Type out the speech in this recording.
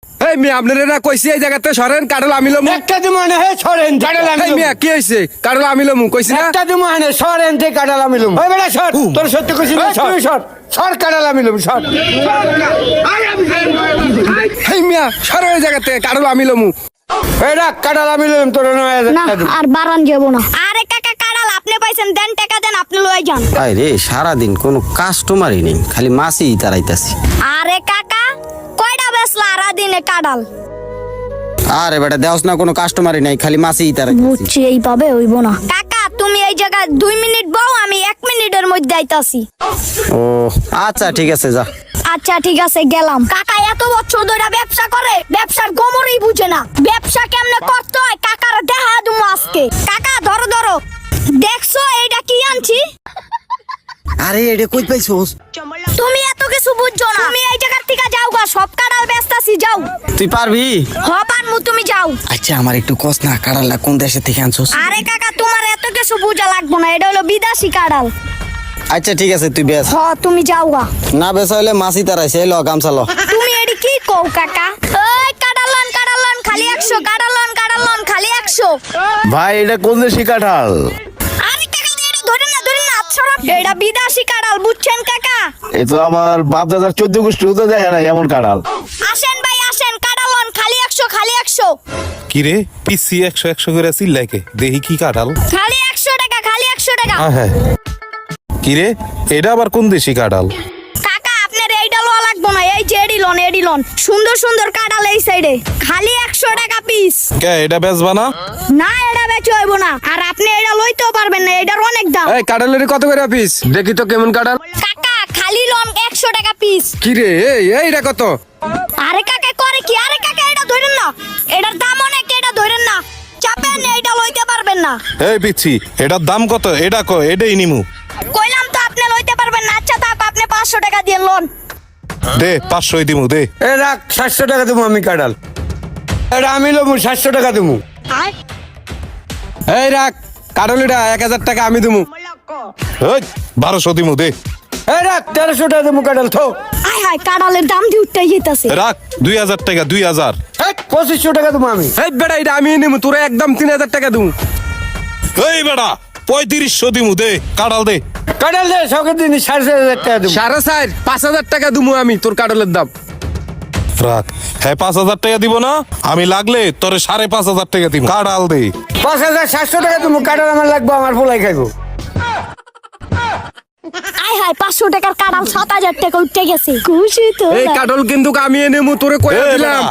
এই মিয়া আপনারা কইছি এই জায়গাতে সরেন কাটল আমি লমু। একটা তুমি আনে হে সরেন কাটাল আমি এই মিয়া কি হইছে কাটল আমি লমু কইছি না। একটা তুমি আনে সরেন তে কাটাল আমি লম ওই বেটা সর তোর সত্যি কইছি না সর সর কাটাল আমি লম সর। এই মিয়া সরেন এই জায়গাতে কাটল আমি লমু। এরা কাটাল আমি লম তোর না আর বারান যাব না। আরে কাকা কাড়াল আপনি পাইছেন, দেন টাকা দেন, আপনি লয়ে যান। আরে সারাদিন কোনো কাস্টমারই নেই, খালি মাছই তারাইতাছি। আরে কাকা কয়টা বেচলা আরা দিনে কাড়াল? আরে বেটা দেওস না, কোনো কাস্টমারই নাই, খালি মাছই তারাইতাছি। বুঝছি এইভাবে হইব না। কাকা তুমি এই জায়গায় 2 মিনিট বও, আমি 1 মিনিটের মধ্যে আইতাছি। ও আচ্ছা ঠিক আছে, যা। আচ্ছা ঠিক আছে গেলাম। কাকা এত বছর ধরে ব্যবসা করে, ব্যবসার গোমরই বুঝে না। ব্যবসা কেমনে করতে হয় কাকার দেখা দুমু আজকে। কাকা ধরো ধরো, দেখছো এইটা কি আনছি? আরে এটা কই পাইছস? তুমি এত কিছু বুঝছো না, তুমি এই জায়গার থেকে যাও গা, সব কাড়াল বেচতাছি যাও। তুই পারবি? পারমু, তুমি যাও। আচ্ছা আমার একটু কস না, কাড়ালটা কোন দেশে থেকে আনছস? আরে কাকা তোমার এত কিছু বুঝা লাগবো না, এটা হলো বিদেশি কাড়াল। আচ্ছা ঠিক আছে তুই বেচ। তুমি যাও গা। না বেচ হইলে মাছই তারাইছে, ল গামছা ল। তুমি এডি কি কও কাকা? এই কাড়ালন কাড়ালন খালি 100, কাড়ালন কাড়ালন খালি 100। ভাই এটা কোন দেশি কাঁঠাল? আরে কাকা এটা ধরেন না আচ্ছা, এটা বিদেশি কাড়াল বুঝছেন কাকা? এ তো আমার বাপ দাদার 14 গোষ্ঠী তো দেখে না এমন কাঁঠাল। আসেন ভাই আসেন, কাড়ালন খালি 100, খালি 100। কিরে পিসি 100 করে চিল্লাইকে দেখি কি কাঁঠাল। খালি 100 টাকা, খালি 100 টাকা। হ্যাঁ কিরে এটা আবার কোন দেশি কাঁঠাল? কাকা আপনার এইটা লওয়া লাগবো না, এই যে এডিলন সুন্দর সুন্দর কাঁঠাল এই সাইডে, খালি 100 টাকা পিস। কে এটা বেচবা না? না এটা বেচে হইব না, আর আপনি এটা লইতেও পারবেন না, এটার অনেক দাম। এই কাটলের কত করে পিস দেখি তো কেমন কাটল। কাকা খালি লন 100 টাকা পিস। কি রে এইটা কত? আরে কাকা করে কি? আরে কাকা এটা ধরেন না, এটার দাম অনেক, এটা ধরেন না, চাপেন এটা লইতে পারবেন না। এই পিচ্ছি এটার দাম কত? এটা এটাই নিমু। কইলাম তো আপনি লইতে পারবেন না। আচ্ছা থাক, আপনি 500 টাকা দিয়ে লোন। দে 500 দিমু দে। এ রাখ 700 টাকা দেবো আমি কাটাল। এটা আমি লম 700 টাকা দেবো। এই রাখ কাটলিটা 1000 টাকা আমি দিমু। এই 1200 দিমু দে। এ রাখ 1300 টাকা দেবো কাটাল থো। আয় হায় কাঁড়ালের দাম দিয়ে উঠতে যেতেছে। রাখ 2000 টাকা 2000। 2500 টাকা দেবো আমি। এই বেটা এটা আমি নিমু, তোরা একদম 3000 টাকা দিমু। এই বেটা 3500 দিমু দে, কাঁঠাল দে। কাটাল দে সকের দিন 4500 টাকা দেবো। 4.5 5000 টাকা দিমু আমি তোর কাটলের দাম। রাখ হ্যাঁ 5000 টাকা দিব না, আমি লাগলে তোরে 5500 টাকা দিব, কাঁঠাল দে। 5700 টাকা দেবো কাটাল আমার লাগবে, আমার পোলাই খাইবো। আয় হায় 500 টাকার কাঁড়াল 7000 টাকা উঠতে গেছে। খুশি তো? এই কাটল কিন্তু আমি নিমু, তোরে কইয়া এই দিলাম। বেটা,